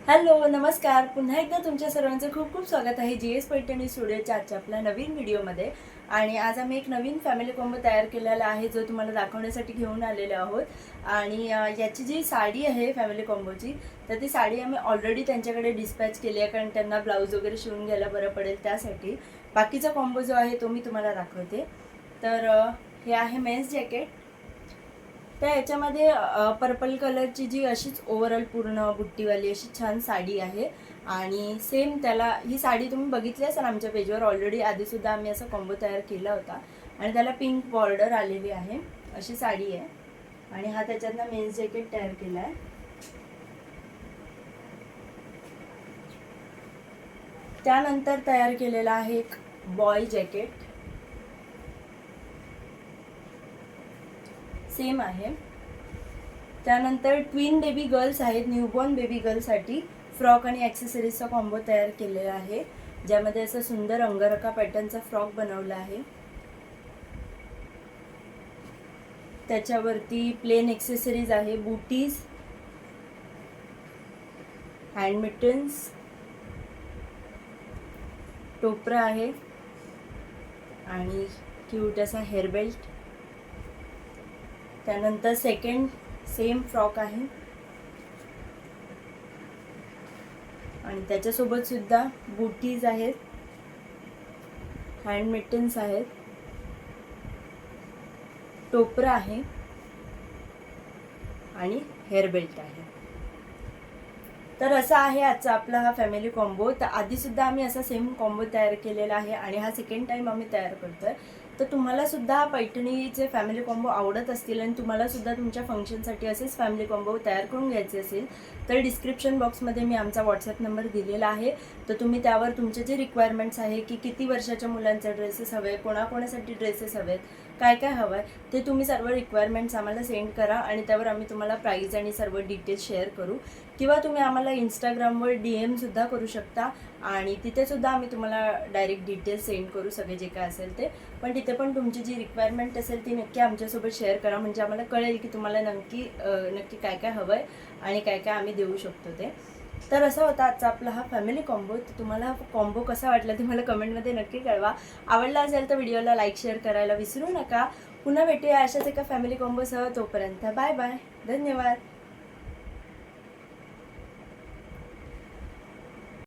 Hello नमस्कार, पुन्हा एकदा तुमच्या सर्वांचं खूप खूप स्वागत आहे जी एस पैठणी स्टुडिओच्या आजच्या आपल्या नवीन व्हिडिओमध्ये. आणि आज आम्ही एक नवीन फॅमिली कॉम्बो तयार केलेला आहे जो तुम्हाला दाखवण्यासाठी घेऊन आलेलो आहोत. आणि याची जी साडी आहे फॅमिली कॉम्बोची, तर ती साडी आम्ही ऑलरेडी त्यांच्याकडे डिस्पॅच केली आहे, कारण त्यांना ब्लाऊज वगैरे शिवून घ्यायला बरं पडेल त्यासाठी. बाकीचा कॉम्बो जो आहे तो मी तुम्हाला दाखवते. तर हे आहे मेन्स जॅकेट. तर याच्यामध्ये पर्पल कलरची जी अशीच ओव्हरऑल पूर्ण बुट्टीवाली अशी छान साडी आहे. आणि सेम त्याला ही साडी तुम्ही बघितली असाल आमच्या पेजवर ऑलरेडी, आधीसुद्धा आम्ही असा कॉम्बो तयार केला होता. आणि त्याला पिंक बॉर्डर आलेली आहे, अशी साडी आहे. आणि हा त्याच्यातनं मेन्स जॅकेट तयार केला आहे. त्यानंतर तयार केलेला आहे एक बॉय जॅकेट, सेम आहे. त्यानंतर ट्विन बेबी गर्ल्स आहेत, न्यूबॉर्न बेबी गर्लसाठी फ्रॉक आणि ॲक्सेसरीजचा कॉम्बो तयार केलेला आहे, ज्यामध्ये असं सुंदर अंगरखा पॅटर्नचा फ्रॉक बनवला आहे. त्याच्यावरती प्लेन ॲक्सेसरीज आहे, बुटीज, हँड मिटन्स, टोपरा आहे आणि क्यूट असा हेअर बेल्ट. त्यानंतर सेकंड सेम फ्रॉक आहे आणि त्याच्यासोबत सुद्धा बुटीज आहेत, हँड मिटन्स आहेत, टोपरा आहे आणि हेअर बेल्ट आहे. तर असा आहे आजचा आपला हा फॅमिली कॉम्बो. तर आधीसुद्धा आम्ही असा सेम कॉम्बो तयार केलेला आहे आणि हा सेकंड टाईम आम्ही तयार करतोय. तर तुम्हाला सुद्धा पैठणीचे फॅमिली कॉम्बो आवडत असतील आणि तुम्हाला सुद्धा तुमच्या फंक्शनसाठी असेच फॅमिली कॉम्बो तयार करून घ्यायचे असेल तर डिस्क्रिप्शन बॉक्समध्ये मी आमचा व्हॉट्सअप नंबर दिलेला आहे. तर तुम्ही त्यावर तुमचे जे रिक्वायरमेंट्स आहे की किती वर्षाच्या मुलांचे ड्रेसेस हवे, कोणाकोणासाठी ड्रेसेस हवेत, काय काय हवं आहे ते तुम्ही सर्व रिक्वायरमेंट्स आम्हाला सेंड करा आणि त्यावर आम्ही तुम्हाला प्राईस आणि सर्व डिटेल्स शेअर करू. किंवा तुम्ही आम्हाला इंस्टाग्रामवर DM सुद्धा करू शकता आणि तिथेसुद्धा आम्ही तुम्हाला डायरेक्ट डिटेल्स सेंड करू, सगळे जे काय असेल ते. पण तिथे पण तुमची जी रिक्वायरमेंट असेल ती नक्की आमच्यासोबत शेअर करा, म्हणजे आम्हाला कळेल की तुम्हाला नक्की काय काय हवं आहे आणि काय काय आम्ही देऊ शकतो ते. तर असा होता आजचा आपला हा फॅमिली कॉम्बो. तर तुम्हाला हा कॉम्बो कसा वाटला ते मला कमेंटमध्ये नक्की कळवा. आवडला असेल तर व्हिडिओला लाईक शेअर करायला विसरू नका. पुन्हा भेटूया अशाच एका फॅमिली कॉम्बोसह. तोपर्यंत बाय बाय, धन्यवाद.